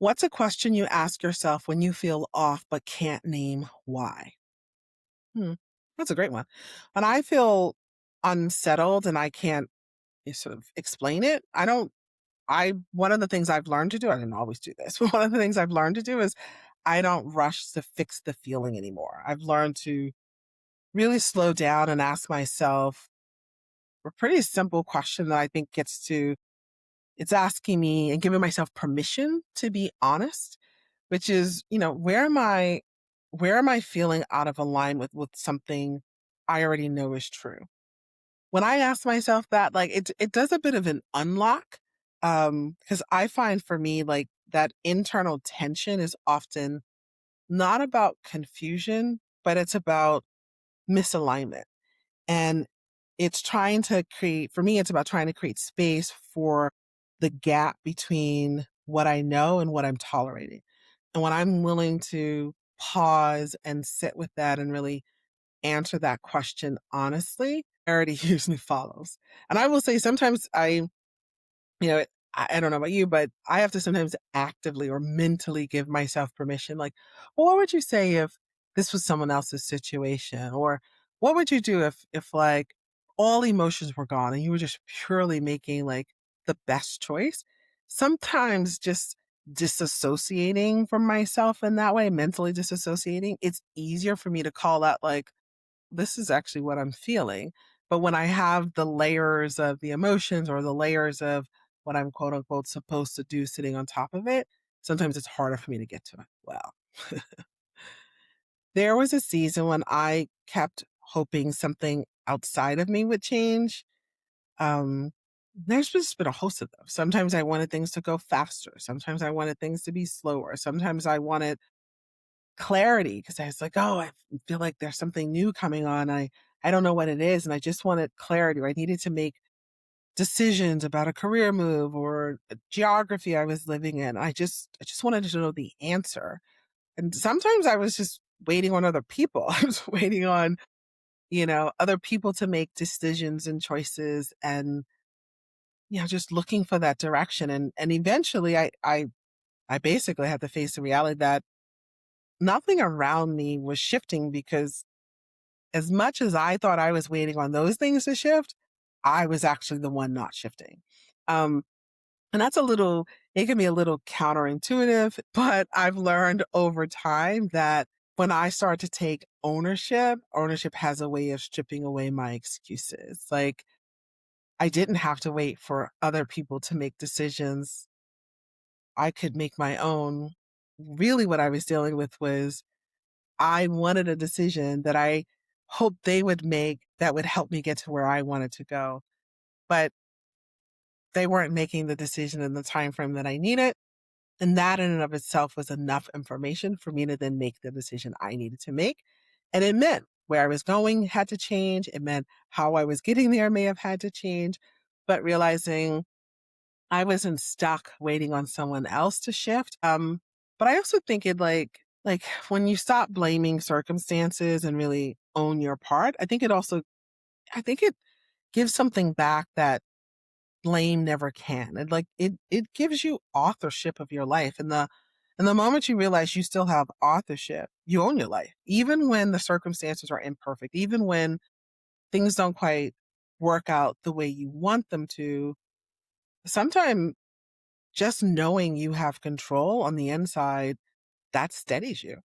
What's a question you ask yourself when you feel off but can't name why? Hmm. That's a great one. When I feel unsettled and I can't sort of explain it, one of the things I've learned to do, I didn't always do this, but one of the things I've learned to do is I don't rush to fix the feeling anymore. I've learned to really slow down and ask myself a pretty simple question that I think it's asking me and giving myself permission to be honest, which is, where am I feeling out of alignment with something I already know is true? When I ask myself that, like it does a bit of an unlock. Because I find for me, like that internal tension is often not about confusion, but it's about misalignment. And for me, it's about trying to create space for the gap between what I know and what I'm tolerating. And when I'm willing to pause and sit with that and really answer that question honestly, clarity usually follows. And I will say sometimes you know, I don't know about you, but I have to sometimes actively or mentally give myself permission. Like, well, what would you say if this was someone else's situation? Or what would you do if like all emotions were gone and you were just purely making like the best choice? Sometimes just disassociating from myself in that way, mentally disassociating, it's easier for me to call out like, this is actually what I'm feeling. But when I have the layers of the emotions or the layers of what I'm quote unquote supposed to do sitting on top of it, sometimes it's harder for me to get to it. Well, there was a season when I kept hoping something outside of me would change. Um, there's just been a host of them. Sometimes I wanted things to go faster. Sometimes I wanted things to be slower. Sometimes I wanted clarity because I was like, oh, I feel like there's something new coming on. I don't know what it is. And I just wanted clarity, or I needed to make decisions about a career move or a geography I was living in. I just wanted to know the answer. And sometimes I was just waiting on other people. I was waiting on, other people to make decisions and choices and, just looking for that direction. And eventually I basically had to face the reality that nothing around me was shifting because as much as I thought I was waiting on those things to shift, I was actually the one not shifting. Um, and it can be a little counterintuitive, but I've learned over time that when I start to take ownership has a way of stripping away my excuses. Like I didn't have to wait for other people to make decisions. I could make my own. Really what I was dealing with was I wanted a decision that I hoped they would make that would help me get to where I wanted to go. But they weren't making the decision in the time frame that I needed. And that in and of itself was enough information for me to then make the decision I needed to make. And it meant where I was going had to change. It meant how I was getting there may have had to change. But realizing I wasn't stuck waiting on someone else to shift. But I also think like when you stop blaming circumstances and really own your part, I think it gives something back that blame never can. It gives you authorship of your life. And the moment you realize you still have authorship, you own your life. Even when the circumstances are imperfect, even when things don't quite work out the way you want them to, sometimes just knowing you have control on the inside, that steadies you.